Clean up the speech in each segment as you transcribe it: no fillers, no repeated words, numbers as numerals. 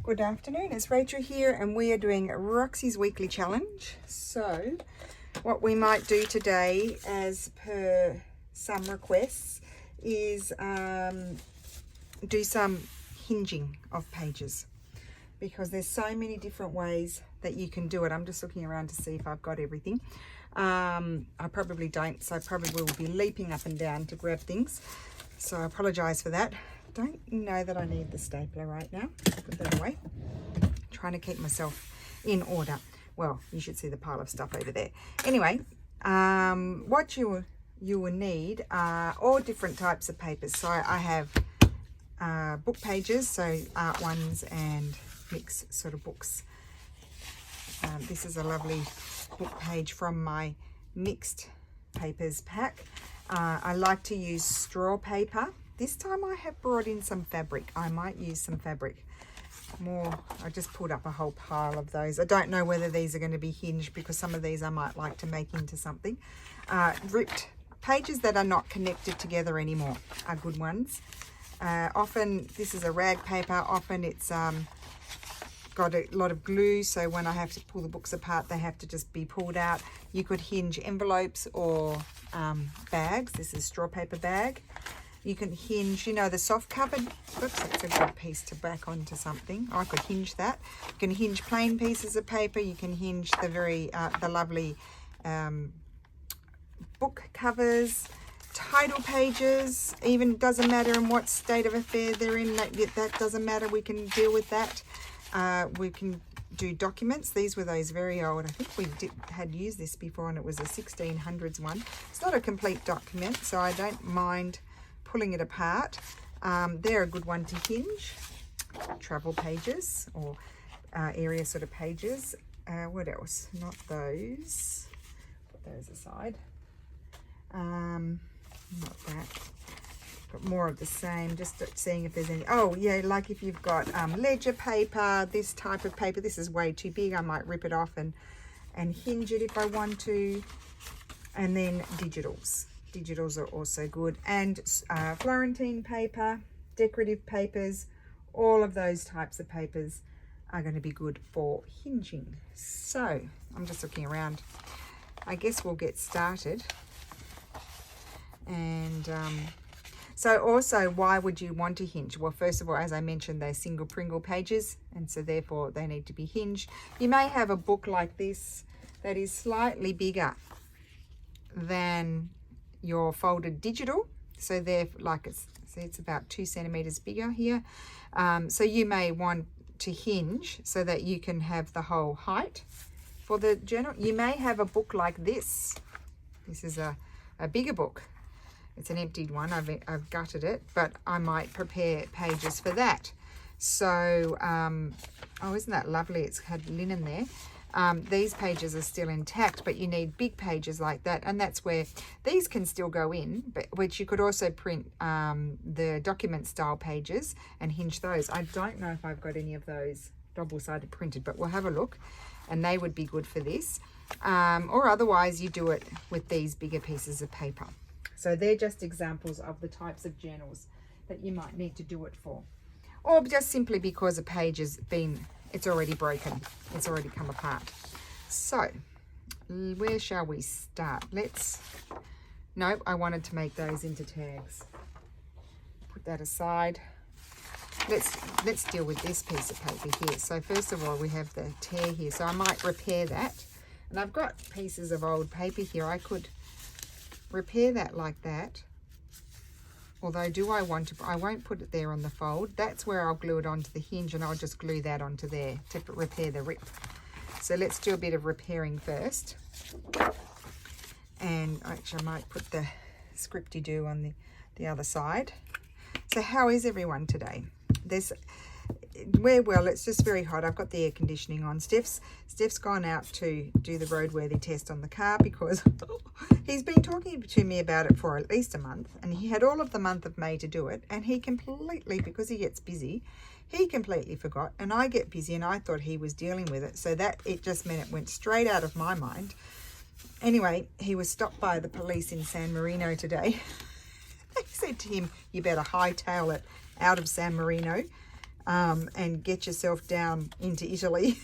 Good afternoon, it's Rachel here and we are doing Roxy's weekly challenge. So what we might do today, as per some requests, is do some hinging of pages, because there's so many different ways that you can do it. I'm just looking around to see if I've got everything. I probably don't, so I probably will be leaping up and down to grab things, so I apologize for that. Don't know that I need the stapler right now. I'll put that away. Trying to keep myself in order. Well, you should see the pile of stuff over there. Anyway, what you will need are all different types of papers. So I have book pages, so art ones and mixed sort of books. This is a lovely book page from my mixed papers pack. I like to use straw paper. This time I have brought in some fabric. I might use some fabric more. I just pulled up a whole pile of those. I don't know whether these are going to be hinged, because some of these I might like to make into something. Ripped pages that are not connected together anymore are good ones. Often this is a rag paper. Often it's got a lot of glue, so when I have to pull the books apart, they have to just be pulled out. You could hinge envelopes or bags. This is straw paper bag. You can hinge, you know, the soft covered, oops, that's a good piece to back onto something. I could hinge that. You can hinge plain pieces of paper. You can hinge the the lovely book covers, title pages. Even doesn't matter in what state of affair they're in, that doesn't matter. We can deal with that. We can do documents. These were those very old, I think we had used this before, and it was a 1600s one. It's not a complete document, so I don't mind pulling it apart. They're a good one to hinge. Travel pages or area sort of pages. What else? Not those. Put those aside. Not that. But more of the same. Just seeing if there's any. Oh yeah, like if you've got ledger paper, this type of paper. This is way too big. I might rip it off and hinge it if I want to. And then digitals. Digitals are also good, and Florentine paper, decorative papers, all of those types of papers are going to be good for hinging. So I'm just looking around. I guess we'll get started. And so also, why would you want to hinge? Well, first of all, as I mentioned, they're single Pringle pages, and so therefore they need to be hinged. You may have a book like this that is slightly bigger than your folded digital, so they're like, it's about 2 centimeters bigger here. So you may want to hinge so that you can have the whole height for the journal. You may have a book like this. This is a bigger book. It's an emptied one. I've gutted it, but I might prepare pages for that. So oh, isn't that lovely? It's had linen there. These pages are still intact, but you need big pages like that, and that's where these can still go in, but which you could also print the document style pages and hinge those. I don't know if I've got any of those double-sided printed, but we'll have a look, and they would be good for this. Or otherwise you do it with these bigger pieces of paper. So they're just examples of the types of journals that you might need to do it for, or just simply because a page has been, it's already broken, it's already come apart. So where shall we start? No, I wanted to make those into tags. Put that aside. Let's deal with this piece of paper here. So first of all, we have the tear here, so I might repair that. And I've got pieces of old paper here. I could repair that like that. Although, do I want to? I won't put it there on the fold. That's where I'll glue it onto the hinge, and I'll just glue that onto there to repair the rip. So let's do a bit of repairing first. And actually, I might put the scripty-doo on the other side. So how is everyone today? Well, it's just very hot. I've got the air conditioning on. Steph's gone out to do the roadworthy test on the car, because he's been talking to me about it for at least a month, and he had all of the month of May to do it, and he completely, because he gets busy, he completely forgot, and I get busy, and I thought he was dealing with it, so that it just meant it went straight out of my mind. Anyway, he was stopped by the police in San Marino today. They said to him, you better hightail it out of San Marino. and get yourself down into Italy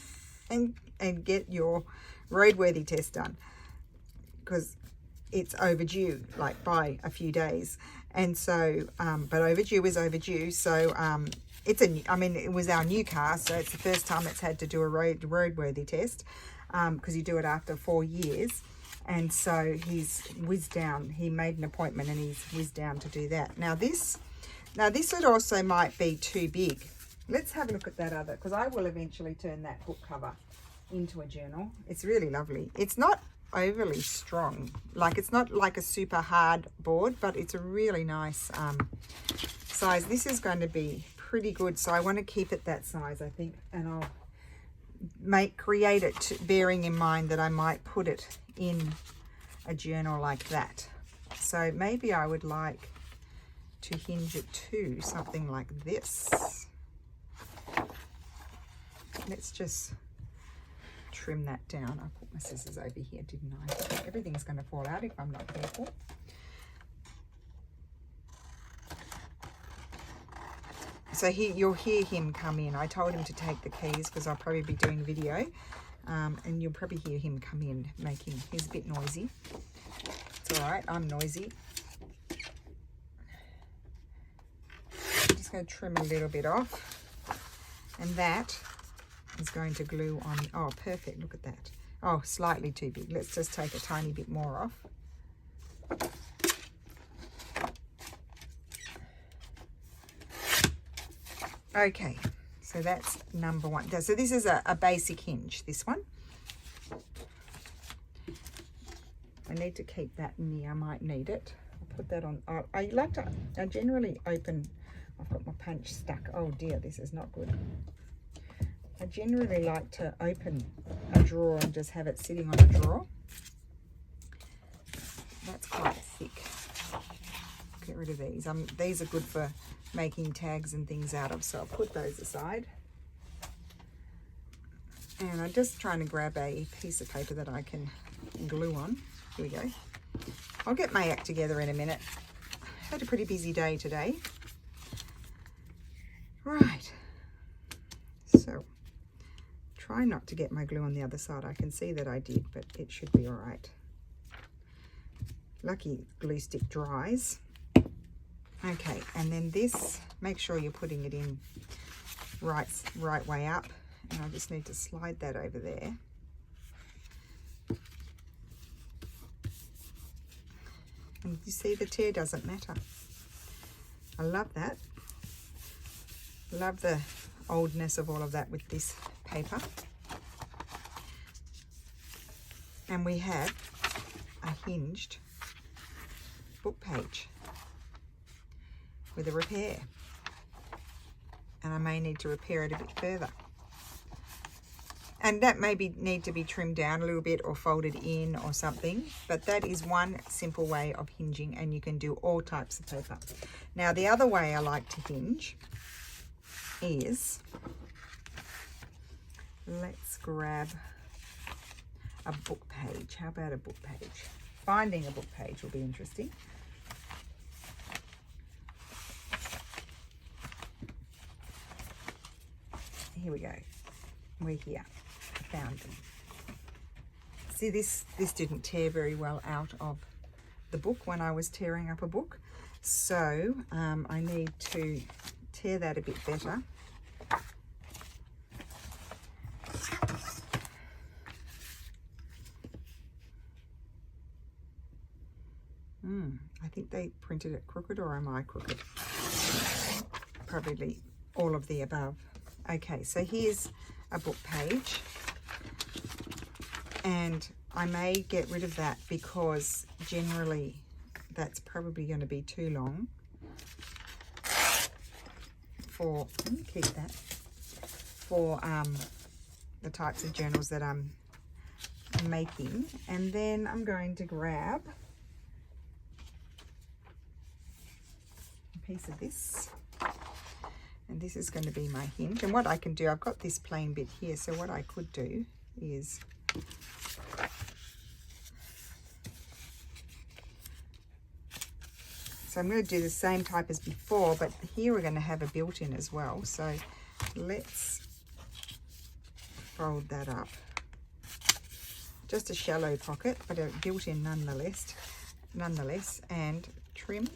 and get your roadworthy test done, because it's overdue, like by a few days. And so but overdue is overdue. So it's I mean, it was our new car, so it's the first time it's had to do a roadworthy test, because you do it after 4 years. And so he's whizzed down. He made an appointment and he's whizzed down to do that. Now this would also might be too big. Let's have a look at that other, because I will eventually turn that book cover into a journal. It's really lovely. It's not overly strong, like it's not like a super hard board, but it's a really nice size. This is going to be pretty good, so I want to keep it that size, I think, and I'll create it bearing in mind that I might put it in a journal like that. So maybe I would like to hinge it to something like this. Let's just trim that down. I put my scissors over here, didn't I? Everything's going to fall out if I'm not careful. So you'll hear him come in. I told him to take the keys because I'll probably be doing video, and you'll probably hear him come in he's a bit noisy. It's all right, I'm noisy. I'm just going to trim a little bit off, and that is going to glue on. Oh, perfect, look at that. Oh, slightly too big. Let's just take a tiny bit more off. Okay, so that's number one. So this is a basic hinge, this one. I need to keep that near, I might need it. I'll put that on. I generally open, I've got my punch stuck. Oh dear, this is not good. I generally like to open a drawer and just have it sitting on a drawer. That's quite thick. Get rid of these. These are good for making tags and things out of, so I'll put those aside. And I'm just trying to grab a piece of paper that I can glue on. Here we go. I'll get my act together in a minute. Had a pretty busy day today. Right. So try not to get my glue on the other side. I can see that I did, but it should be all right. Lucky glue stick dries. Okay, and then this, make sure you're putting it in right way up, and I just need to slide that over there. And you see the tear doesn't matter. I love that. Love the oldness of all of that with this paper. And we have a hinged book page with a repair, and I may need to repair it a bit further, and that may need to be trimmed down a little bit or folded in or something, but that is one simple way of hinging, and you can do all types of paper. Now the other way I like to hinge is, let's grab a book page. How about a book page? Finding a book page will be interesting. Here we go. We're here. I found them. See, this didn't tear very well out of the book when I was tearing up a book. So I need to tear that a bit better. I think they printed it crooked, or am I crooked? Probably all of the above. Okay, so here's a book page, and I may get rid of that because generally that's probably going to be too long for, let me keep that, for the types of journals that I'm making. And then I'm going to grab a piece of this. And this is going to be my hinge. And what I can do, I've got this plain bit here, so what I could do is so I'm going to do the same type as before, but here we're going to have a built-in as well. So let's fold that up. Just a shallow pocket, but a built-in nonetheless, and trim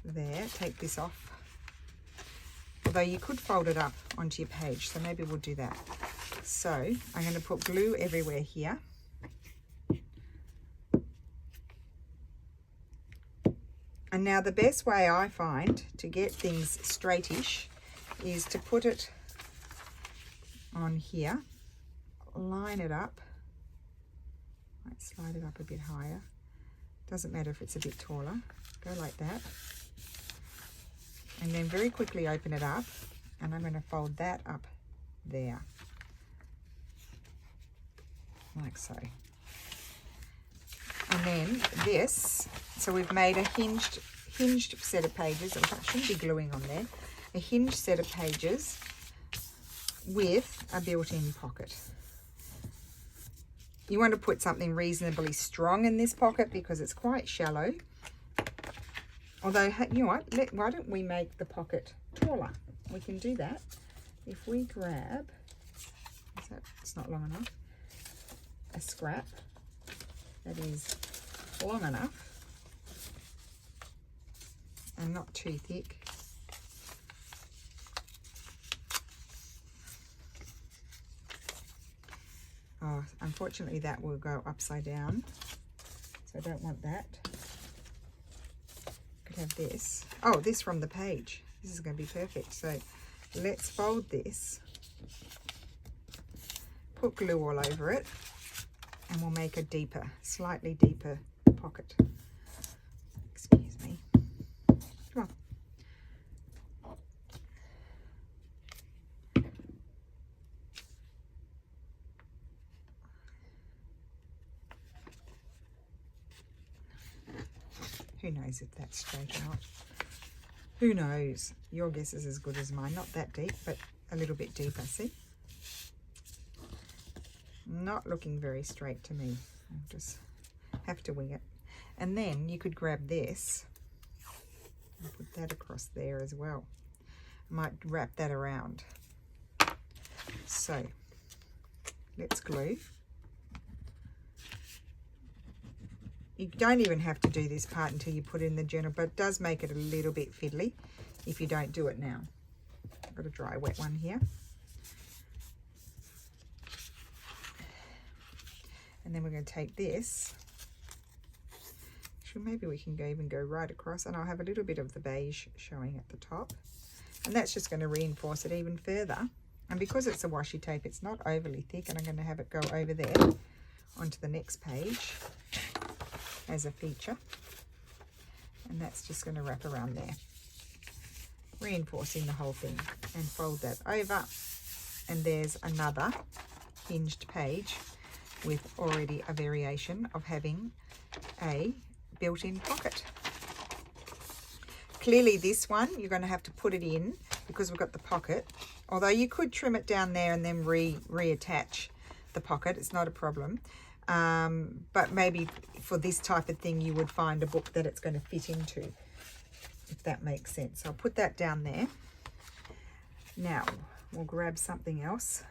there. Take this off, although you could fold it up onto your page, so maybe we'll do that. So I'm going to put glue everywhere here. And now the best way I find to get things straightish is to put it on here, line it up, might slide it up a bit higher, doesn't matter if it's a bit taller, go like that, and then very quickly open it up, and I'm going to fold that up there, like so. And then this, so we've made a hinged set of pages. I shouldn't be gluing on there. A hinged set of pages with a built-in pocket. You want to put something reasonably strong in this pocket because it's quite shallow. Although, you know what, why don't we make the pocket taller? We can do that. If we grab, it's not long enough, a scrap that is long enough and not too thick. Oh, unfortunately that will go upside down, so I don't want that. Could have this. Oh, this from the page. This is going to be perfect. So let's fold this, put glue all over it, and we'll make a deeper, slightly deeper pocket. Excuse me. Come on. Who knows if that's straight or not? Who knows? Your guess is as good as mine. Not that deep, but a little bit deeper. See? Not looking very straight to me. I'll just have to wing it. And then you could grab this and put that across there as well. I might wrap that around. So let's glue. You don't even have to do this part until you put in the journal, but it does make it a little bit fiddly if you don't do it now. I've got a dry wet one here. And then we're going to take this. Actually, maybe we can even go right across, and I'll have a little bit of the beige showing at the top. And that's just going to reinforce it even further. And because it's a washi tape, it's not overly thick, and I'm going to have it go over there onto the next page as a feature. And that's just going to wrap around there, reinforcing the whole thing, and fold that over. And there's another hinged page with already a variation of having a built-in pocket. Clearly this one, you're going to have to put it in because we've got the pocket. Although you could trim it down there and then reattach the pocket. It's not a problem. But maybe for this type of thing, you would find a book that it's going to fit into, if that makes sense. So I'll put that down there. Now, we'll grab something else.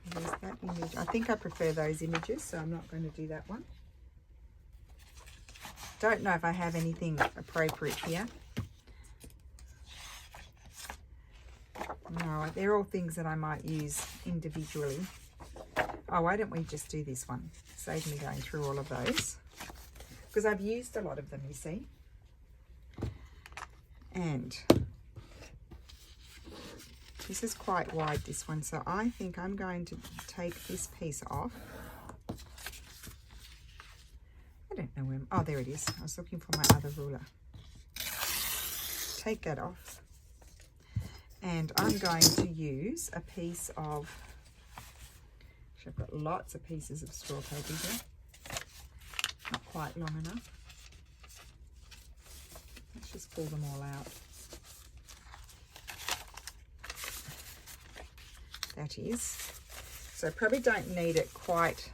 There's that image. I think I prefer those images, so I'm not going to do that one. Don't know if I have anything appropriate here. No, they're all things that I might use individually. Oh, why don't we just do this one? Save me going through all of those, because I've used a lot of them, you see. And this is quite wide, this one, so I think I'm going to take this piece off. I don't know where, oh, there it is. I was looking for my other ruler. Take that off. And I'm going to use a piece of, I've got lots of pieces of straw paper here. Not quite long enough. Let's just pull them all out. That is. So I probably don't need it quite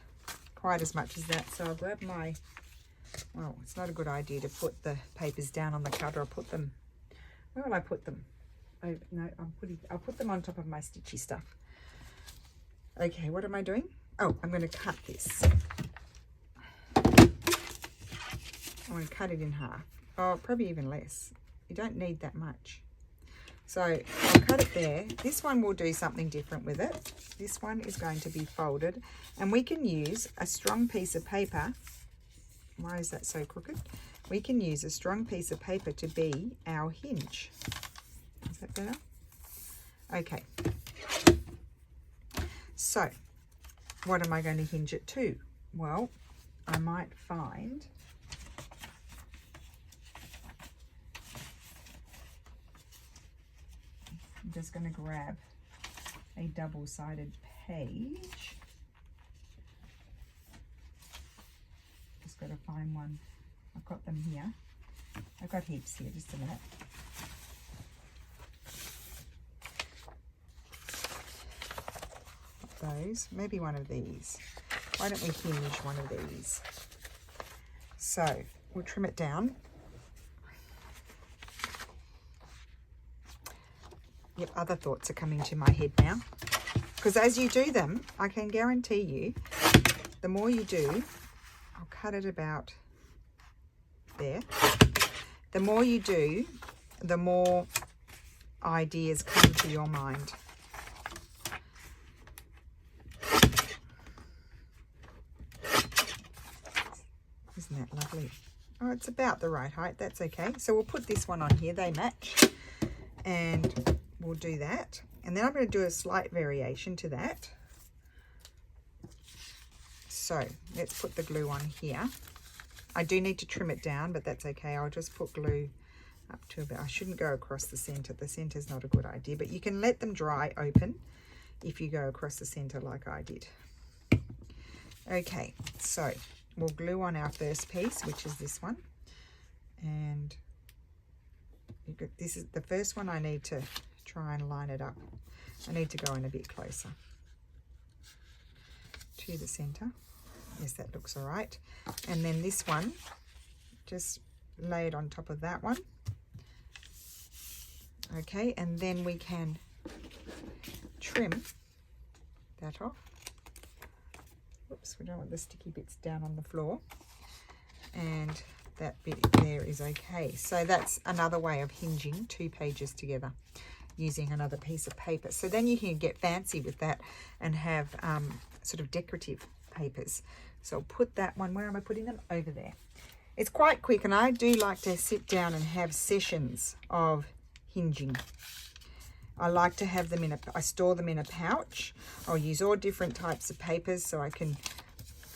as much as that. So I'll grab my well, it's not a good idea to put the papers down on the cutter. I'll put them, where will I put them? Oh, no, I'll put them on top of my stitchy stuff. Okay, what am I doing? Oh, I'm going to cut this. I'm going to cut it in half. Oh, probably even less. You don't need that much. So I'll cut it there. This one will do something different with it. This one is going to be folded, and we can use a strong piece of paper. Why is that so crooked? We can use a strong piece of paper to be our hinge. Is that better? Okay. So what am I going to hinge it to? Well, I might find I'm just going to grab a double-sided page. Just got to find one. I've got them here. I've got heaps here, just a minute. Those, maybe one of these. Why don't we hinge one of these? So we'll trim it down. Yep, other thoughts are coming to my head now. Because as you do them, I can guarantee you, the more you do, I'll cut it about there. The more you do, the more ideas come to your mind. Isn't that lovely? Oh, it's about the right height. That's okay. So we'll put this one on here. They match. And we'll do that. And then I'm going to do a slight variation to that. So let's put the glue on here. I do need to trim it down, but that's okay. I'll just put glue up to about, I shouldn't go across the center. The center is not a good idea, but you can let them dry open if you go across the center like I did. Okay, so we'll glue on our first piece, which is this one. And this is the first one. I need to try and line it up. I need to go in a bit closer to the center. Yes, that looks all right. And then this one, just lay it on top of that one. Okay, and then we can trim that off. Whoops, we don't want the sticky bits down on the floor. And that bit there is okay. So that's another way of hinging two pages together using another piece of paper. So then you can get fancy with that and have sort of decorative papers. So I'll put that one, where am I putting them? Over there. It's quite quick, and I do like to sit down and have sessions of hinging. I like to have them I store them in a pouch. I'll use all different types of papers so I can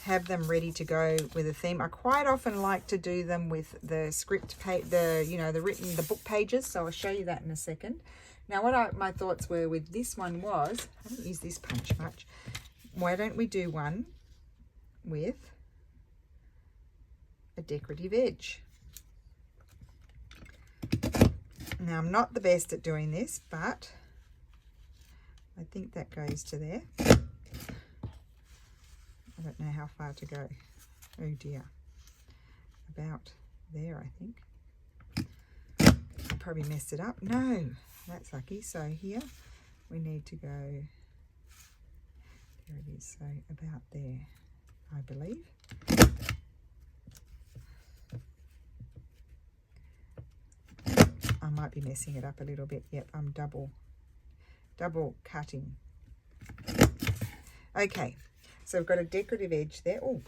have them ready to go with a theme. I quite often like to do them with the script page, the book pages. So I'll show you that in a second. Now, what my thoughts were with this one was, I don't use this punch much. Why don't we do one with a decorative edge? Now, I'm not the best at doing this, but I think that goes to there. I don't know how far to go. Oh dear. About there, I think. I probably messed it up. No, that's lucky. So here we need to go, there it is, so about there, I believe. I might be messing it up a little bit. Yep, I'm double cutting. Okay, so we've got a decorative edge there. Oh,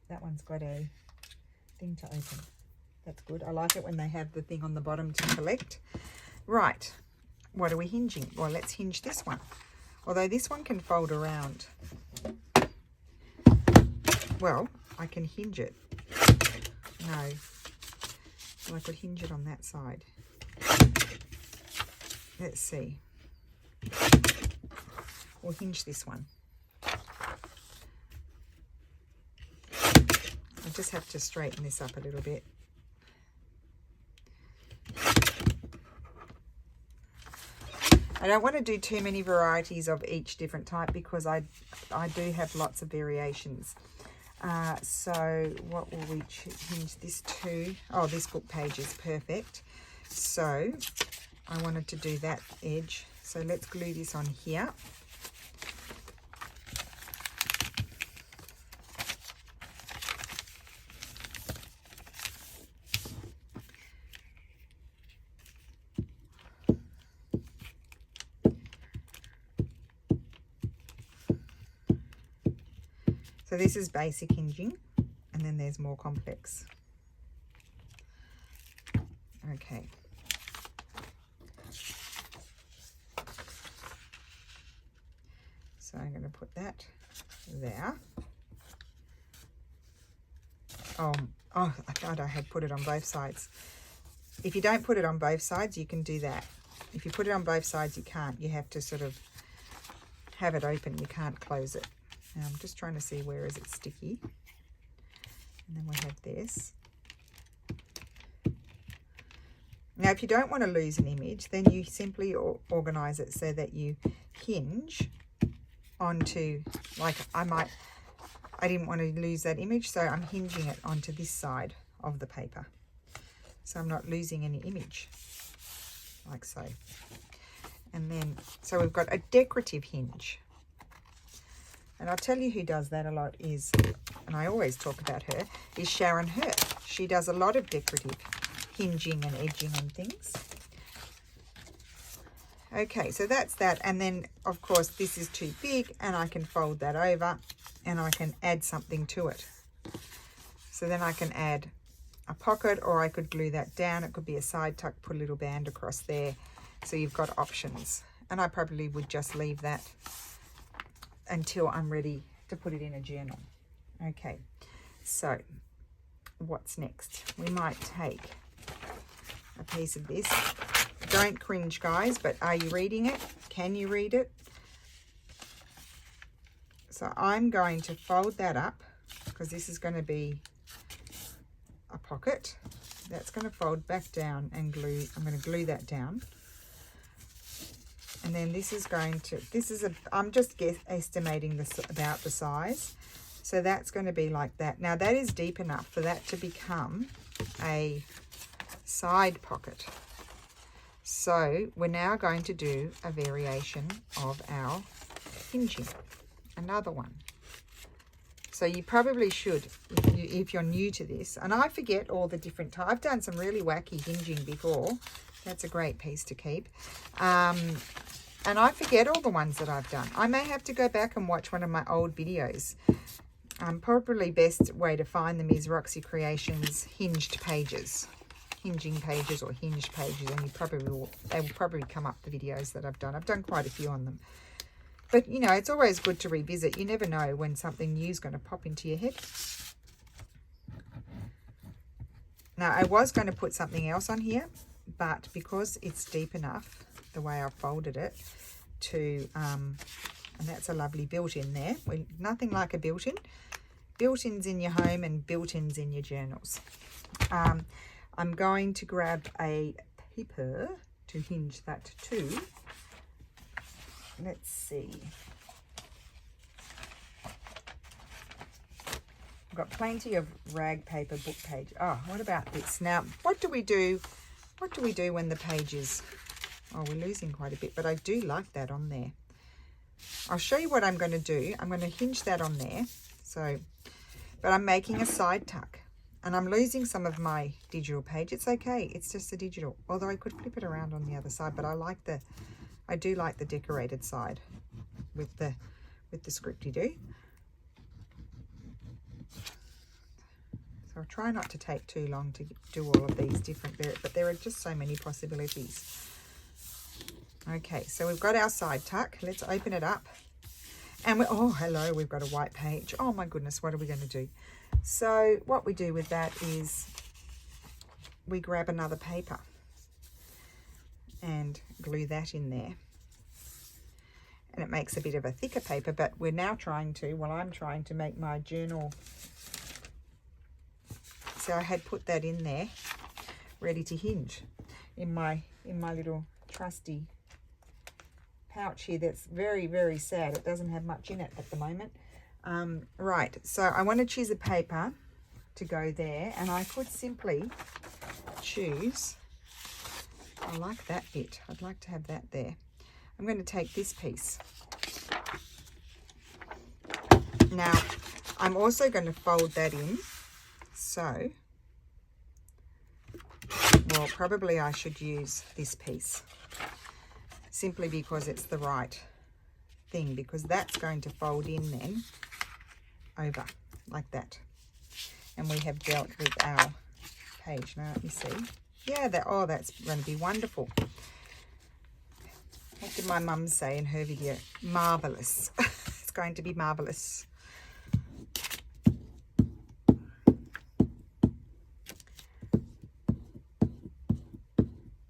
that one's got a thing to open. That's good. I like it when they have the thing on the bottom to collect. Right, what are we hinging? Well, let's hinge this one. Although this one can fold around. Well, I can hinge it. No, well, I could hinge it on that side. Let's see. We'll hinge this one. I just have to straighten this up a little bit. I don't want to do too many varieties of each different type because I do have lots of variations. So what will we hinge this to? Oh, this book page is perfect. So I wanted to do that edge. So let's glue this on here. So this is basic hinging, and then there's more complex. Okay. So I'm going to put that there. Oh, I thought I had put it on both sides. If you don't put it on both sides, you can do that. If you put it on both sides, you can't. You have to sort of have it open. You can't close it. Now I'm just trying to see where is it sticky. And then we have this. Now, if you don't want to lose an image, then you simply organize it so that you hinge onto, like I didn't want to lose that image, so I'm hinging it onto this side of the paper. So I'm not losing any image, like so. And then, so we've got a decorative hinge. And I'll tell you who does that a lot is, and I always talk about her, is Sharon Hurt. She does a lot of decorative hinging and edging and things. Okay, so that's that. And then, of course, this is too big, and I can fold that over, and I can add something to it. So then I can add a pocket, or I could glue that down. It could be a side tuck, put a little band across there. So you've got options. And I probably would just leave that until I'm ready to put it in a journal. Okay, so what's next? We might take a piece of this. Don't cringe, guys, but are you reading it? Can you read it? So I'm going to fold that up because this is going to be a pocket. That's going to fold back down and glue. I'm going to glue that down. And then this is going to, I'm just estimating this about the size. So that's going to be like that. Now that is deep enough for that to become a side pocket. So we're now going to do a variation of our hinging, another one. So you probably should, if you're new to this, and I forget all the different types. I've done some really wacky hinging before. That's a great piece to keep. And I forget all the ones that I've done. I may have to go back and watch one of my old videos. Probably best way to find them is Roxy Creations hinged pages, hinging pages or hinged pages, and they will probably come up the videos that I've done. I've done quite a few on them. But, you know, it's always good to revisit. You never know when something new is going to pop into your head. Now, I was going to put something else on here, but because it's deep enough, the way I've folded it, to, and that's a lovely built-in there. Nothing like a built-in. Built-ins in your home and built-ins in your journals. I'm going to grab a paper to hinge that to. Let's see. I've got plenty of rag paper book page. Oh, what about this? Now, what do we do? What do we do when the page is... Oh, we're losing quite a bit, but I do like that on there. I'll show you what I'm going to do. I'm going to hinge that on there. So, but I'm making a side tuck. And I'm losing some of my digital page. It's okay. It's just a digital. Although I could flip it around on the other side, but I do like the decorated side with the scripty do. So I'll try not to take too long to do all of these different, but there are just so many possibilities. Okay, so we've got our side tuck. Let's open it up. And oh, hello, we've got a white page. Oh my goodness, what are we going to do? So what we do with that is we grab another paper and glue that in there. And it makes a bit of a thicker paper, but we're now trying to, well, I'm trying to make my journal. So I had put that in there, ready to hinge in my little trusty pouch here. That's very, very sad. It doesn't have much in it at the moment. Right, so I want to choose a paper to go there, and I could simply choose, I like that bit, I'd like to have that there. I'm going to take this piece. Now, I'm also going to fold that in, so, well, probably I should use this piece, simply because it's the right thing, because that's going to fold in then over like that. And we have dealt with our page. Now, let me see. Yeah, that's going to be wonderful. What did my mum say in her video? Marvellous. It's going to be marvellous.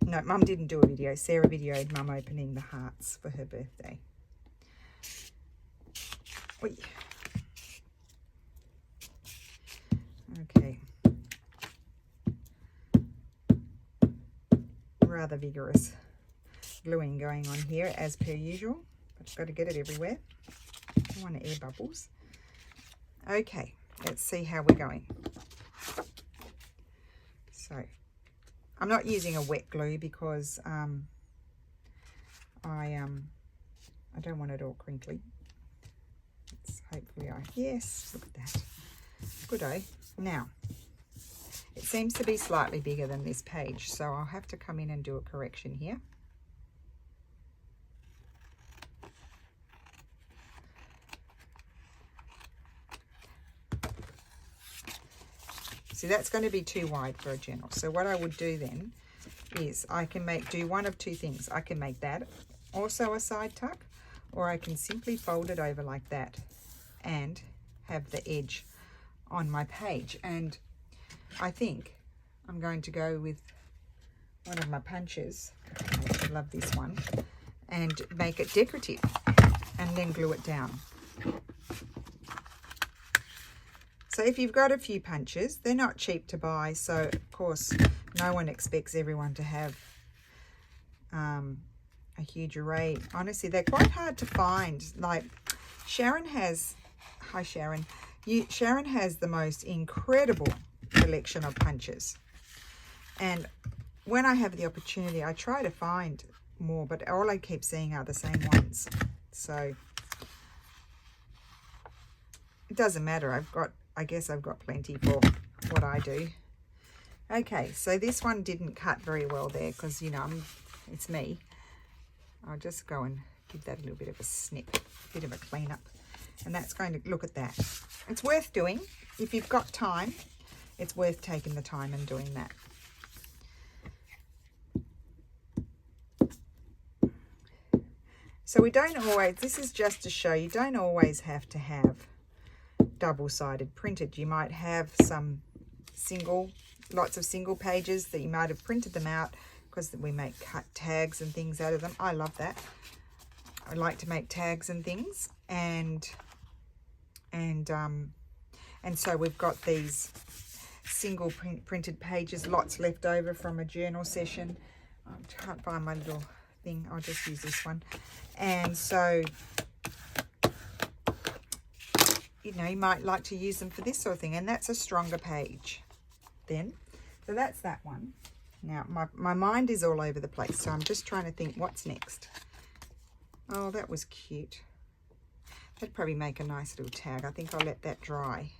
No, Mum didn't do a video. Sarah videoed Mum opening the hearts for her birthday. Oy. Okay. Rather vigorous gluing going on here as per usual. But I've got to get it everywhere. I don't want air bubbles. Okay, let's see how we're going. So, I'm not using a wet glue because I don't want it all crinkly. Hopefully yes, look at that. Good-o. Now, it seems to be slightly bigger than this page, so I'll have to come in and do a correction here. See, that's going to be too wide for a journal. So what I would do then is I can do one of two things. I can make that also a side tuck, or I can simply fold it over like that and have the edge on my page. And I think I'm going to go with one of my punches. I love this one. And make it decorative and then glue it down. So if you've got a few punches, they're not cheap to buy. So of course, no one expects everyone to have a huge array. Honestly, they're quite hard to find. Like Sharon has, hi Sharon, Sharon has the most incredible collection of punches. And when I have the opportunity, I try to find more, but all I keep seeing are the same ones. So it doesn't matter. I guess I've got plenty for what I do. Okay, so this one didn't cut very well there because, you know, it's me. I'll just go and give that a little bit of a snip, a bit of a clean up. And that's going to, look at that. It's worth doing. If you've got time, it's worth taking the time and doing that. So we don't always, this is just to show you don't always have to have double-sided printed. You might have some lots of single pages that you might have printed them out because we make cut tags and things out of them. I love that. I like to make tags and things, and so we've got these single printed pages, lots left over from a journal session. I can't find my little thing. I'll just use this one. And so, you know, you might like to use them for this sort of thing, and that's a stronger page then. So that's that one. Now, my mind is all over the place, so I'm just trying to think what's next. Oh, that was cute. That'd probably make a nice little tag. I think I'll let that dry,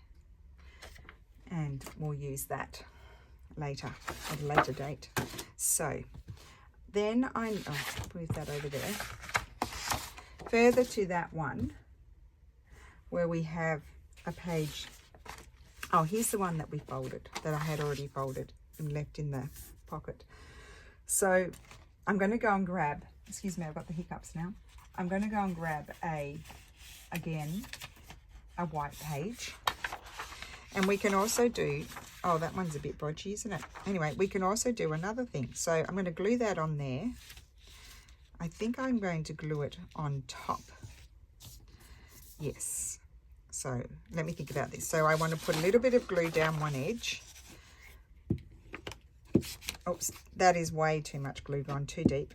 and we'll use that later, at a later date. So then I'll move that over there. Further to that one, where we have a page. Oh, here's the one that we folded, that I had already folded and left in the pocket. So I'm going to go and grab, excuse me, I've got the hiccups now. I'm going to go and grab again, a white page. And we can also do, oh, that one's a bit bodgy, isn't it? Anyway, we can also do another thing. So I'm going to glue that on there. I think I'm going to glue it on top. Yes. So let me think about this. So I want to put a little bit of glue down one edge. Oops, that is way too much glue, gone too deep.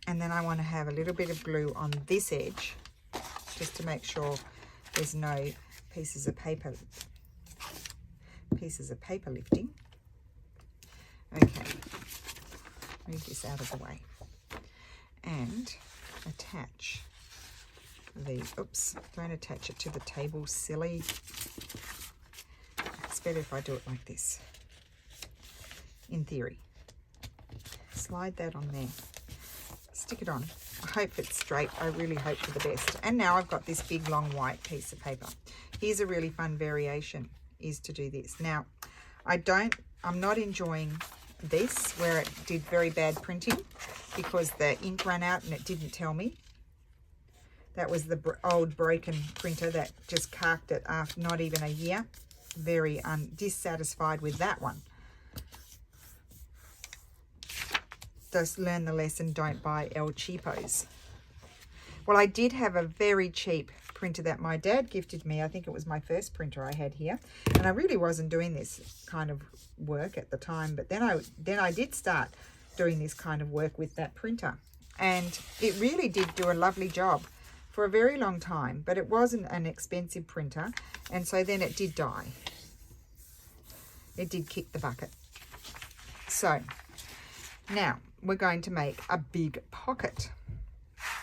And then I want to have a little bit of glue on this edge, just to make sure there's no pieces of paper lifting. Okay, move this out of the way and attach these. Oops, don't attach it to the table, silly. It's better if I do it like this, in theory. Slide that on there, stick it on. I hope it's straight. I really hope for the best. And now I've got this big long white piece of paper. Here's a really fun variation, is to do this. Now, I'm not enjoying this where it did very bad printing because the ink ran out and it didn't tell me. That was the old broken printer that just carked it after not even a year. Very dissatisfied with that one. Just learn the lesson, don't buy El Cheapos. Well, I did have a very cheap printer that my dad gifted me. I think it was my first printer I had here. And I really wasn't doing this kind of work at the time. But then I did start doing this kind of work with that printer. And it really did do a lovely job for a very long time. But it wasn't an expensive printer. And so then it did die. It did kick the bucket. So now we're going to make a big pocket.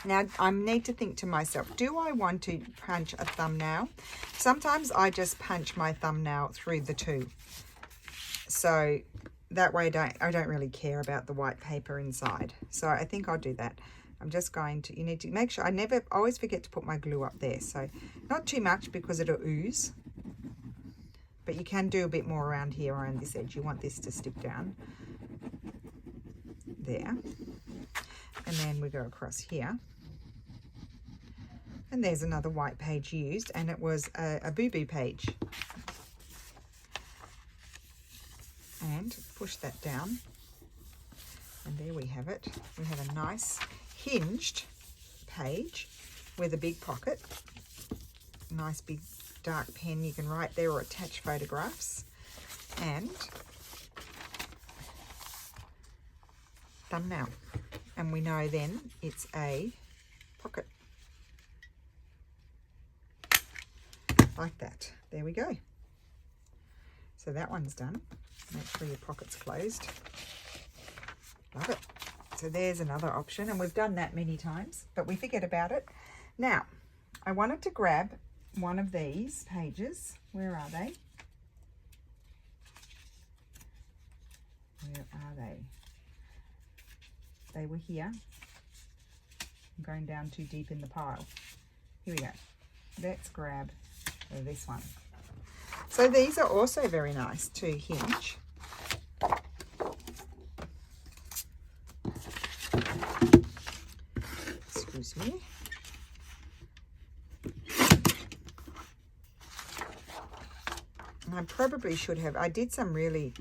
Now I need to think to myself, do I want to punch a thumbnail? Sometimes I just punch my thumbnail through the two. So that way I don't really care about the white paper inside. So I think I'll do that. I'm just going to, you need to make sure, I always forget to put my glue up there. So not too much because it'll ooze. But you can do a bit more around here, around this edge. You want this to stick down. There. And then we go across here. And there's another white page used, and it was a boo-boo page. And push that down. And there we have it. We have a nice hinged page with a big pocket. Nice big dark pen you can write there or attach photographs. And thumbnail. And we know then it's a pocket. Like that. There we go. So that one's done. Make sure your pocket's closed. Love it. So there's another option, and we've done that many times, but we forget about it. Now, I wanted to grab one of these pages. Where are they? Where are they? They were here. I'm going down too deep in the pile. Here we go. Let's grab this one. So these are also very nice to hinge. Excuse me. I probably should have. I did some really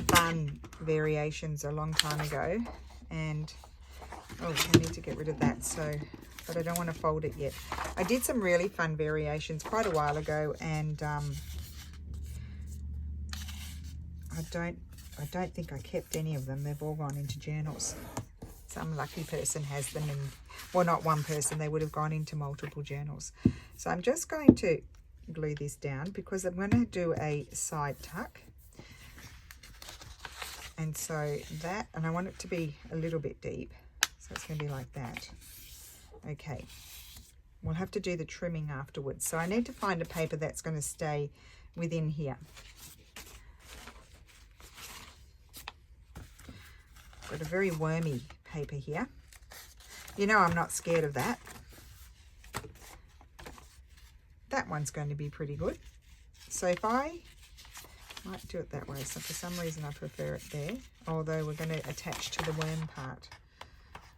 fun variations a long time ago, and oh, I need to get rid of that. So, but I don't want to fold it yet. I did some really fun variations quite a while ago, and I don't think I kept any of them. They've all gone into journals. Some lucky person has them, and well, not one person. They would have gone into multiple journals. So I'm just going to glue this down because I'm going to do a side tuck. And so that, and I want it to be a little bit deep. So it's going to be like that. Okay. We'll have to do the trimming afterwards. So I need to find a paper that's going to stay within here. Got a very wormy paper here. You know I'm not scared of that. That one's going to be pretty good. So if I might do it that way. So for some reason I prefer it there. Although we're going to attach to the worm part.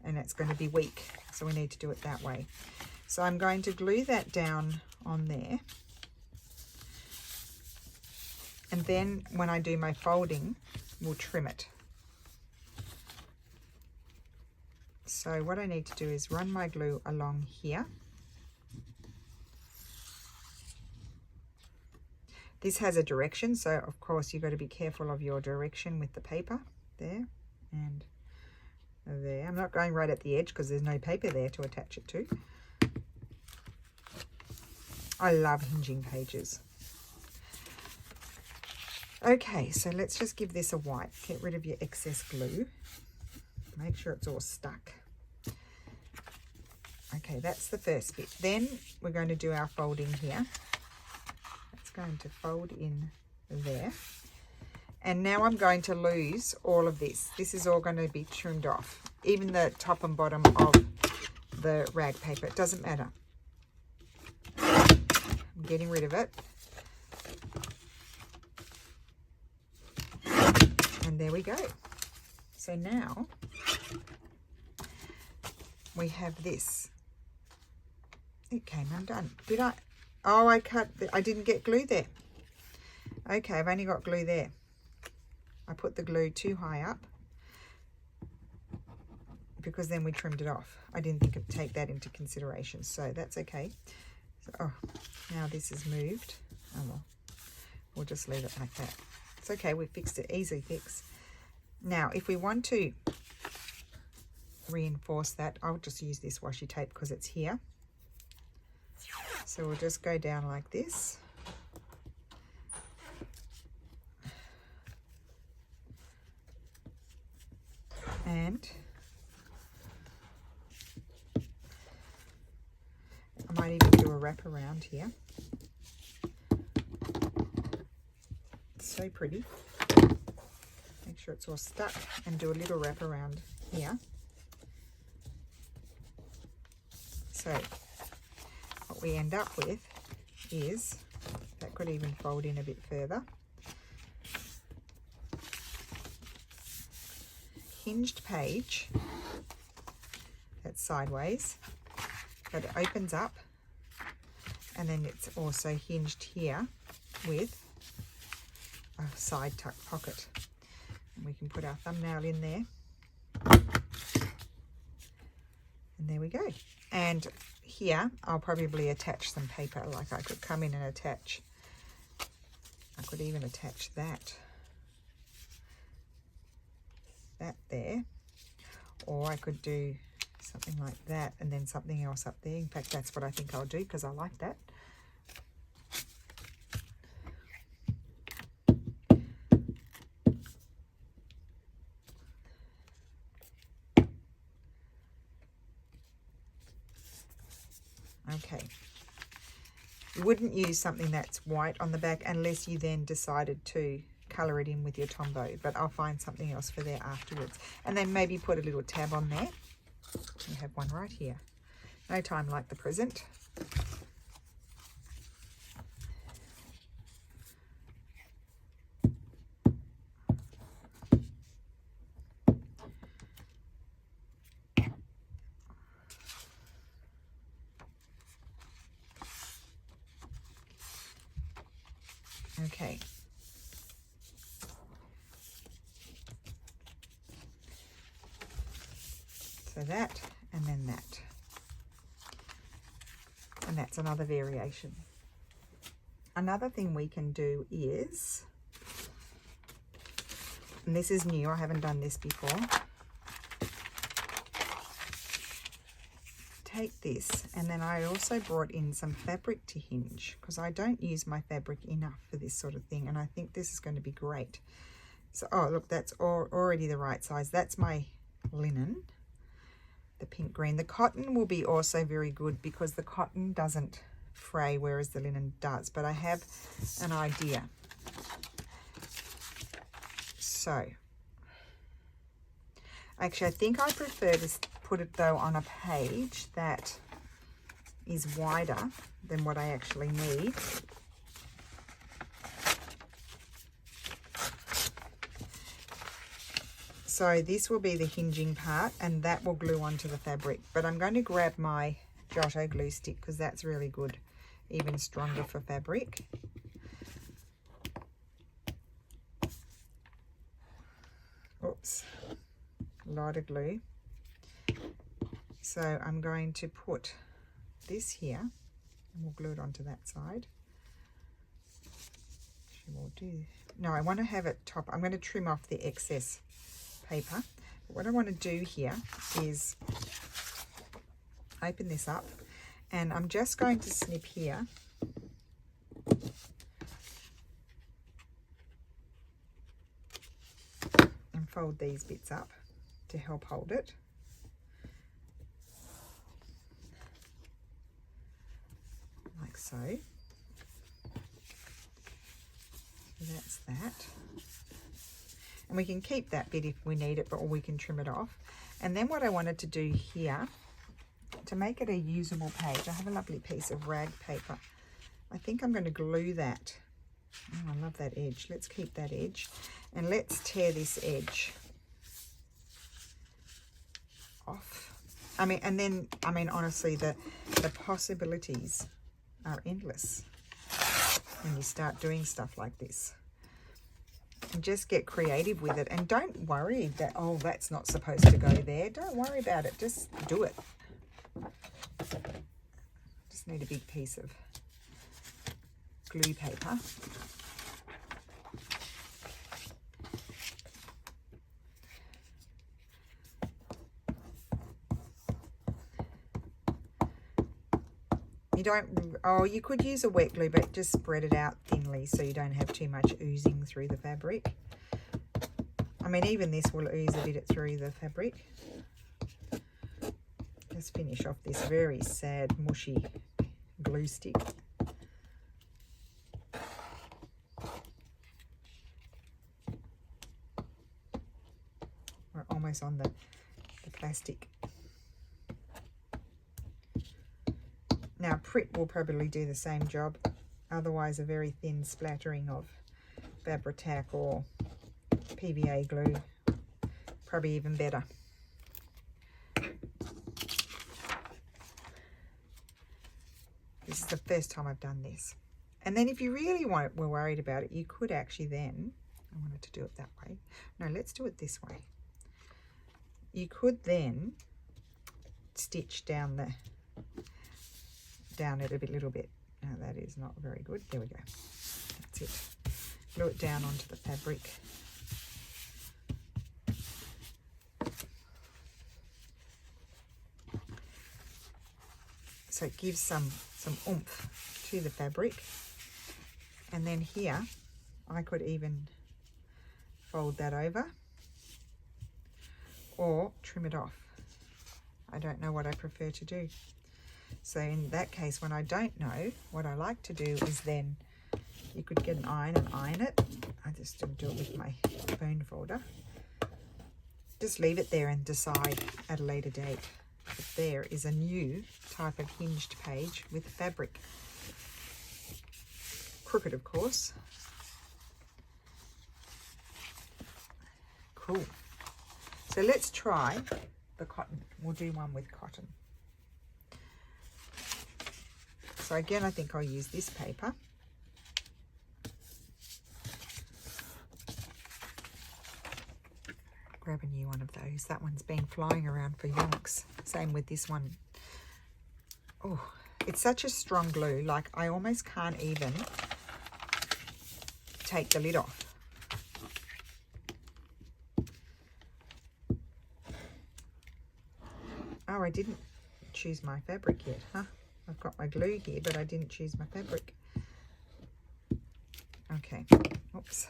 And it's going to be weak. So we need to do it that way. So I'm going to glue that down on there. And then when I do my folding, we'll trim it. So what I need to do is run my glue along here. This has a direction, so of course you've got to be careful of your direction with the paper. There and there. I'm not going right at the edge because there's no paper there to attach it to. I love hinging pages. Okay, so let's just give this a wipe. Get rid of your excess glue. Make sure it's all stuck. Okay, that's the first bit. Then we're going to do our folding here. It's going to fold in there. And now I'm going to lose all of this. This is all going to be trimmed off. Even the top and bottom of the rag paper. It doesn't matter. I'm getting rid of it. And there we go. So now we have this. It came undone. Did I? Oh, I didn't get glue there. Okay, I've only got glue there. I put the glue too high up because then we trimmed it off. I didn't think of take that into consideration, so that's okay. So, oh, now this is moved. Oh well, we'll just leave it like that. It's okay, we fixed it, easy fix. Now, if we want to reinforce that, I'll just use this washi tape because it's here. So we'll just go down like this. And I might even do a wrap around here. It's so pretty. Make sure it's all stuck and do a little wrap around here. So what we end up with is, that could even fold in a bit further. Hinged page that's sideways, but it opens up, and then it's also hinged here with a side tuck pocket. And we can put our thumbnail in there. And there we go. And here I'll probably attach some paper, like I could come in and attach, I could even attach that there, or I could do something like that and then something else up there. In fact, that's what I think I'll do because I like that. Okay, you wouldn't use something that's white on the back unless you then decided to colour it in with your Tombow, but I'll find something else for there afterwards. And then maybe put a little tab on there. We have one right here. No time like the present. Okay. So that, and then that. And that's another variation. Another thing we can do is, and this is new, I haven't done this before. Take this, and then I also brought in some fabric to hinge because I don't use my fabric enough for this sort of thing, and I think this is going to be great. So, oh look, that's already the right size. That's my linen, the pink green. The cotton will be also very good because the cotton doesn't fray, whereas the linen does, but I have an idea. So, actually, I think I prefer to put it though on a page that is wider than what I actually need. So this will be the hinging part, and that will glue onto the fabric. But I'm going to grab my Giotto glue stick because that's really good, even stronger for fabric. Oops, a lot of glue. So I'm going to put this here, and we'll glue it onto that side. We'll do. No, I want to have it top. I'm going to trim off the excess paper. But what I want to do here is open this up, and I'm just going to snip here fold these bits up to help hold it. Like so. That's that. And we can keep that bit if we need it, but or we can trim it off. And then what I wanted to do here, to make it a usable page, I have a lovely piece of rag paper. I think I'm going to glue that. Oh, I love that edge. Let's keep that edge. And let's tear this edge off. I mean, honestly, the possibilities are endless when you start doing stuff like this. And just get creative with it, and don't worry that, oh, that's not supposed to go there. Don't worry about it, just do it. Just need a big piece of glue paper. You could use a wet glue, but just spread it out thinly so you don't have too much oozing through the fabric. I mean, even this will ooze a bit through the fabric. Just finish off this very sad, mushy glue stick. We're almost on the plastic. Now, Pritt will probably do the same job, otherwise a very thin splattering of Fabri-tac or PVA glue, probably even better. This is the first time I've done this. And then if you really were worried about it, you could actually then, I wanted to do it that way. No, let's do it this way. You could then stitch down it a little bit. No, that is not very good. There we go. That's it. Glue it down onto the fabric. So it gives some oomph to the fabric. And then here, I could even fold that over or trim it off. I don't know what I prefer to do. So in that case, when I don't know, what I like to do is then you could get an iron and iron it. I just do it with my bone folder. Just leave it there and decide at a later date. But there is a new type of hinged page with fabric. Crooked, of course. Cool. So let's try the cotton. We'll do one with cotton. So again, I think I'll use this paper. Grab a new one of those. That one's been flying around for yonks. Same with this one. Oh, it's such a strong glue. Like, I almost can't even take the lid off. Oh, I didn't choose my fabric yet, huh? I've got my glue here, but I didn't choose my fabric. Okay, oops.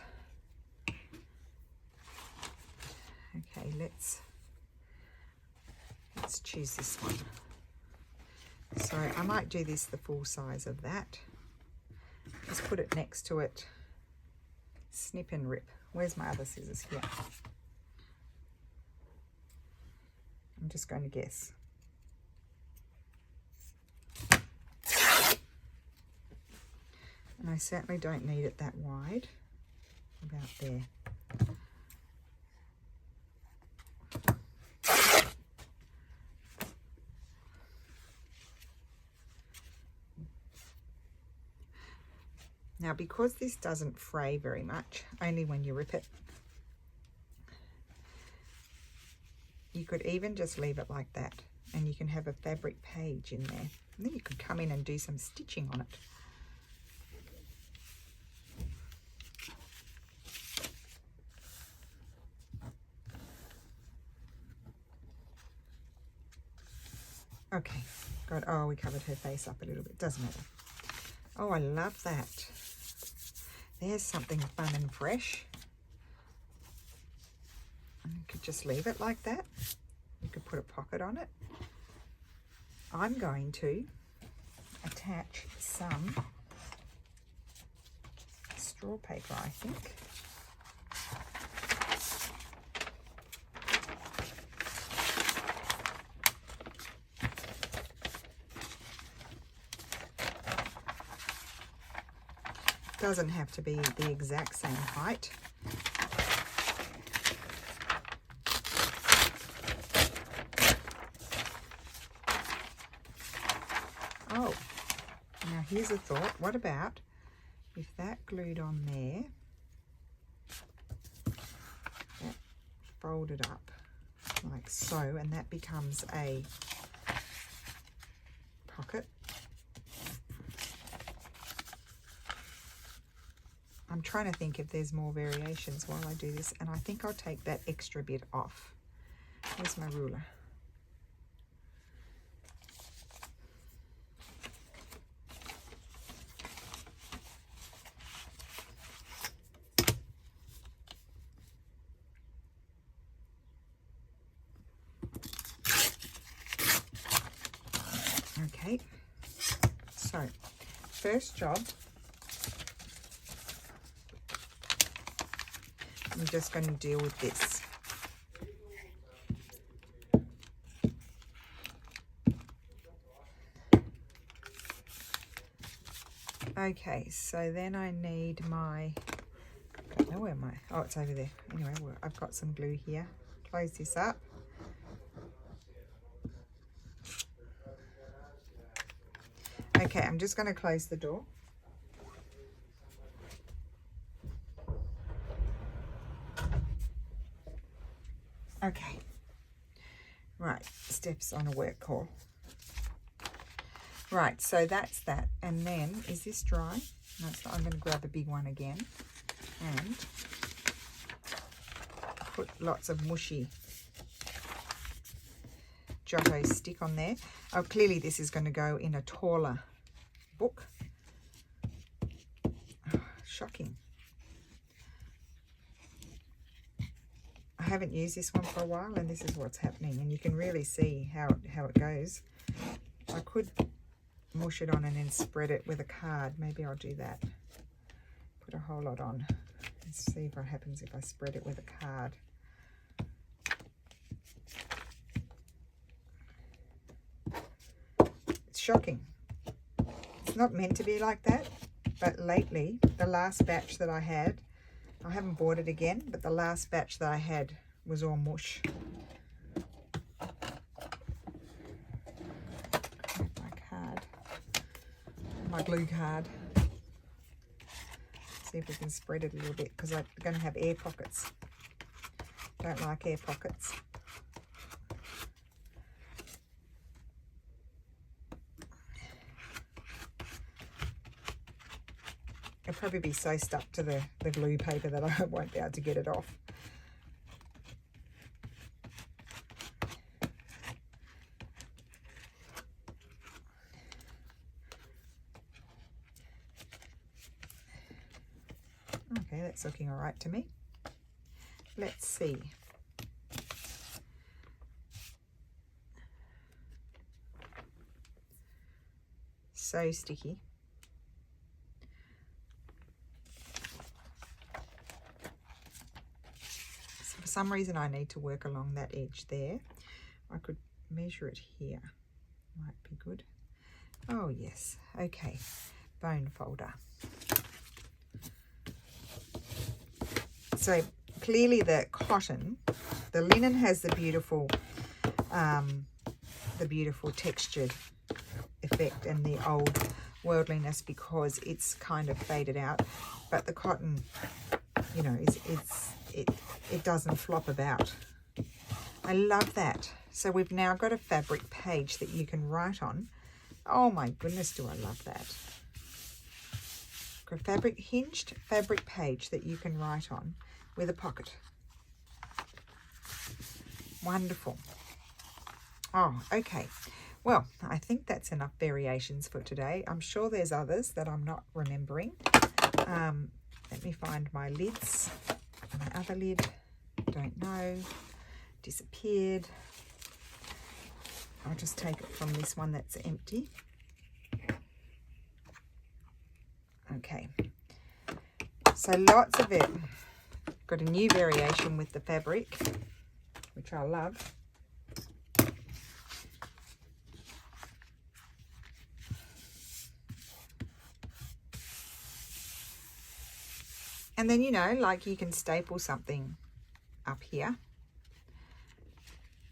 Okay, let's choose this one. So I might do this the full size of that. Just put it next to it. Snip and rip. Where's my other scissors? Here. I'm just going to guess. And I certainly don't need it that wide. About there. Now, because this doesn't fray very much, only when you rip it, you could even just leave it like that, and you can have a fabric page in there. And then you could come in and do some stitching on it. Okay, God, oh, we covered her face up a little bit, doesn't matter. Oh, I love that. There's something fun and fresh. could just leave it like that. You could put a pocket on it. I'm going to attach some straw paper, I think. Doesn't have to be the exact same height. Oh, now here's a thought. What about if that glued on there, that folded up like so, and that becomes a pocket. I'm trying to think if there's more variations while I do this, and I think I'll take that extra bit off. Where's my ruler? Okay, so first job, I'm just going to deal with this. Okay, so then I need my, I don't know where my, oh, it's over there. Anyway, I've got some glue here. Close this up. Okay, I'm just going to close the door. Okay, right, steps on a work call. Right, so that's that. And then, is this dry? No, it's not. I'm going to grab a big one again and put lots of mushy Giotto stick on there. Oh, clearly this is going to go in a taller book. Oh, shocking. I haven't used this one for a while, and this is what's happening, and you can really see how it goes. I could mush it on and then spread it with a card. Maybe I'll do that. Put a whole lot on. Let's see what happens if I spread it with a card. It's shocking. It's not meant to be like that, but lately, the last batch that I had, I haven't bought it again, but the last batch that I had was all mush. My card, my glue card. See if we can spread it a little bit, because I'm going to have air pockets. Don't like air pockets. It'll probably be so stuck to the glue paper that I won't be able to get it off. Okay, that's looking all right to me. Let's see. So sticky. For some reason I need to work along that edge there. I could measure it here. Might be good. Oh yes, okay. Bone folder. So clearly the cotton, the linen has the beautiful textured effect and the old worldliness because it's kind of faded out, but the cotton, you know, it doesn't flop about. I love that. So we've now got a fabric page that you can write on. Oh my goodness, do I love that. A fabric hinged fabric page that you can write on with a pocket. Wonderful. Oh, okay. Well, I think that's enough variations for today. I'm sure there's others that I'm not remembering. Let me find my lids. My other lid, don't know. disappeared. I'll just take it from this one that's empty. Okay, so lots of it. Got a new variation with the fabric, which I love. And then, you know, like you can staple something up here.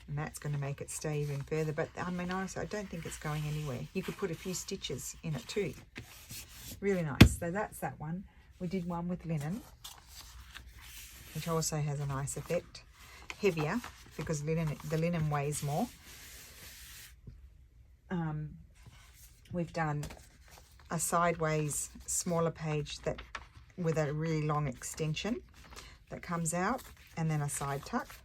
And that's going to make it stay even further. But I mean, honestly, I don't think it's going anywhere. You could put a few stitches in it too. Really nice. So that's that one. We did one with linen, which also has a nice effect. Heavier, because the linen weighs more. We've done a sideways smaller page that with a really long extension that comes out, and then a side tuck.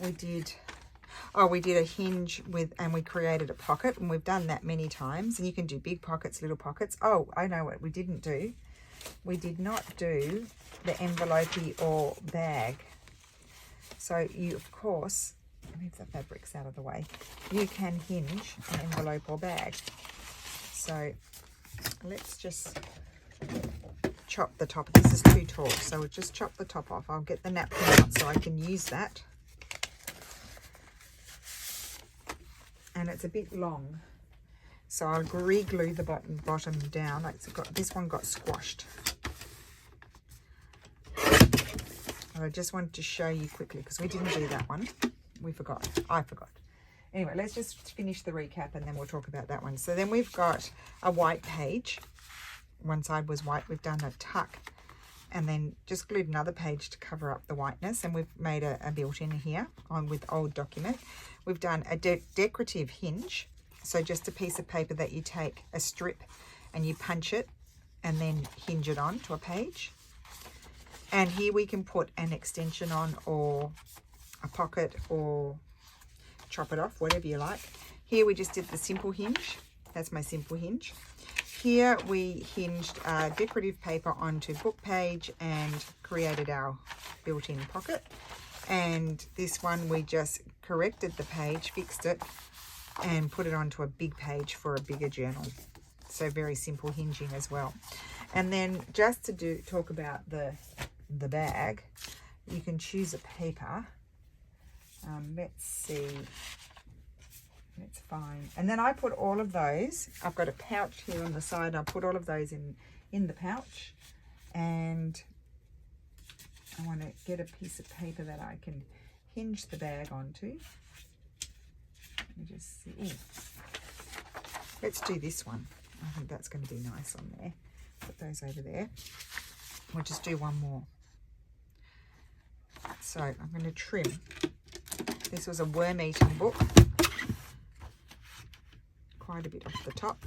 We did a hinge with, and we created a pocket, and we've done that many times. And you can do big pockets, little pockets. Oh, I know what we didn't do. We did not do the envelopey or bag. So you, of course, move the fabrics out of the way. You can hinge an envelope or bag. So let's just chop the top. This is too tall, so we'll just chop the top off. I'll get the napkin out so I can use that. And it's a bit long, so I'll re-glue the bottom down. This one got squashed. I just wanted to show you quickly because we didn't do that one. We forgot. I forgot. Anyway, let's just finish the recap and then we'll talk about that one. So then we've got a white page. One side was white. We've done a tuck and then just glued another page to cover up the whiteness, and we've made a built-in here on with old document. We've done a decorative hinge, so just a piece of paper that you take a strip and you punch it and then hinge it on to a page. And here we can put an extension on, or a pocket, or chop it off, whatever you like. Here we just did the simple hinge. That's my simple hinge. Here we hinged decorative paper onto book page and created our built-in pocket. And this one we just corrected the page, fixed it, and put it onto a big page for a bigger journal. So very simple hinging as well. And then just to talk about the bag, you can choose a paper. Let's see. Let's find. And then I put all of those. I've got a pouch here on the side. I put all of those in the pouch, and I want to get a piece of paper that I can hinge the bag onto. Let me just see. Ooh. Let's do this one. I think that's going to be nice on there. Put those over there. We'll just do one more. So I'm going to trim. This was a worm-eaten book. Quite a bit off the top.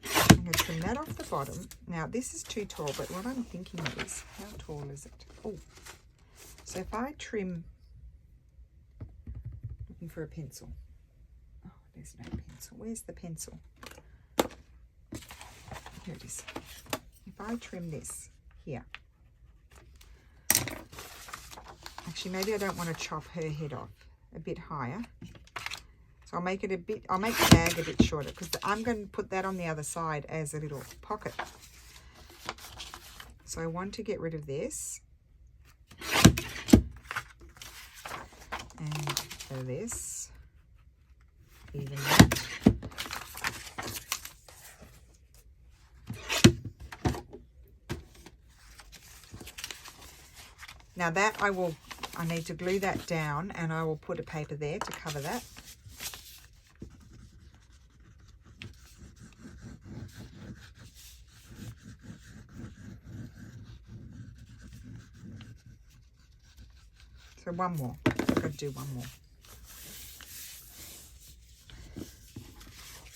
I'm going to trim that off the bottom. Now this is too tall, but what I'm thinking is, how tall is it? Oh, so if I trim, looking for a pencil. Oh, there's no pencil. Where's the pencil? Here it is. If I trim this here, actually maybe I don't want to chop her head off, a bit higher. So I'll make it I'll make the bag a bit shorter, because I'm going to put that on the other side as a little pocket. So I want to get rid of this. And for this, even that. Now that I need to glue that down, and I will put a paper there to cover that. So one more. I've got to do one more.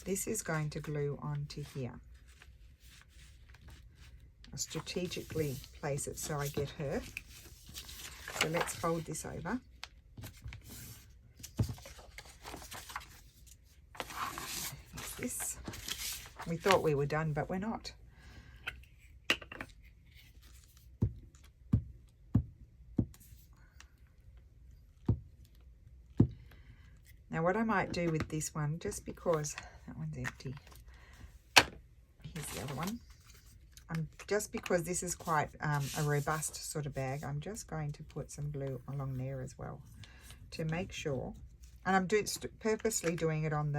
This is going to glue onto here. I'll strategically place it so I get her. So let's fold this over. This. We thought we were done, but we're not. Now what I might do with this one, just because that one's empty, here's the other one. Just because this is quite a robust sort of bag, I'm just going to put some glue along there as well to make sure. And I'm purposely doing it on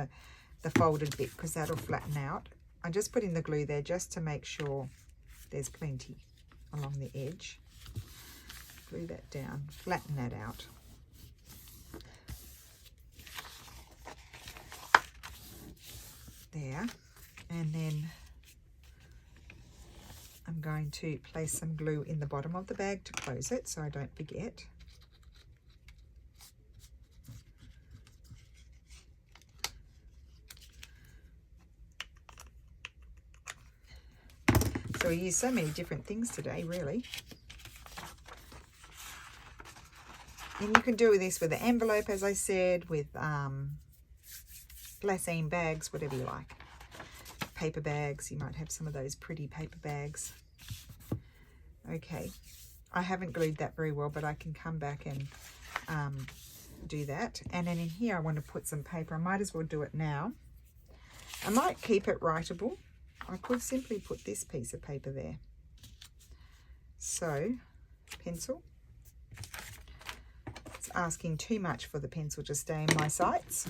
the folded bit because that'll flatten out. I'm just putting the glue there just to make sure there's plenty along the edge. Glue that down, flatten that out. There, and then I'm going to place some glue in the bottom of the bag to close it so I don't forget. So we use so many different things today, really. And you can do this with an envelope, as I said, with glassine bags, whatever you like. Paper bags, you might have some of those pretty paper bags. Okay, I haven't glued that very well, but I can come back and do that. And then in here I want to put some paper. I might as well do it now. I might keep it writable. I could simply put this piece of paper there. So, pencil. It's asking too much for the pencil to stay in my sights.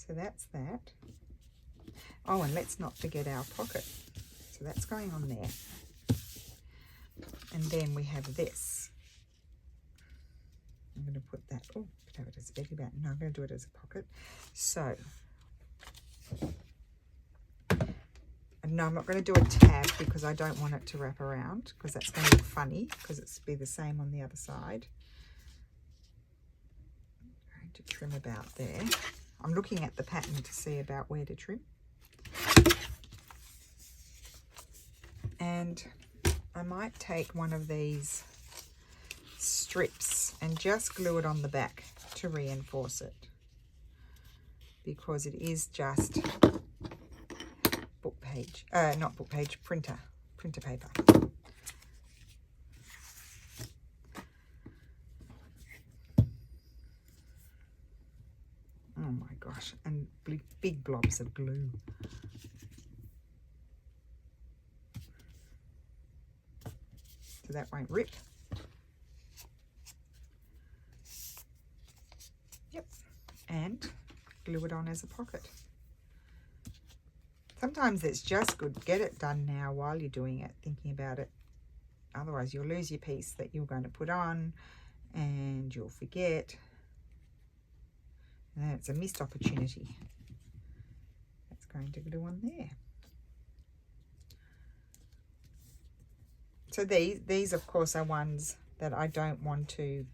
So that's that. Oh, and let's not forget our pocket. So that's going on there. And then we have this. I'm going to put that, oh, could have it as a belly button. No, I'm going to do it as a pocket. So, and no, I'm not going to do a tab because I don't want it to wrap around because that's going to look funny because it's be the same on the other side. I'm going to trim about there. I'm looking at the pattern to see about where to trim. And I might take one of these strips and just glue it on the back to reinforce it, because it is just book page, not book page, printer paper. Oh my gosh, and big blobs of glue. So that won't rip. Yep, and glue it on as a pocket. Sometimes it's just good, get it done now while you're doing it, thinking about it. Otherwise you'll lose your piece that you're going to put on and you'll forget. And it's a missed opportunity. That's going to glue on there. So these of course are ones that I don't want to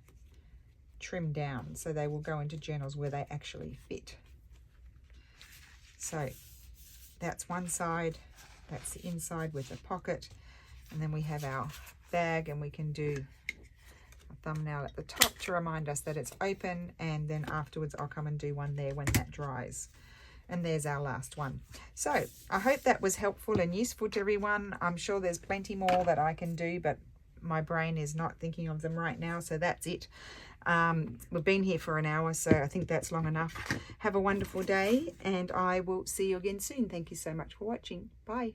trim down, so they will go into journals where they actually fit. So that's one side, that's the inside with a pocket, and then we have our bag, and we can do a thumbnail at the top to remind us that it's open, and then afterwards I'll come and do one there when that dries. And there's our last one. So I hope that was helpful and useful to everyone. I'm sure there's plenty more that I can do, but my brain is not thinking of them right now, so that's it. We've been here for an hour, so I think that's long enough. Have a wonderful day, and I will see you again soon. Thank you so much for watching. Bye.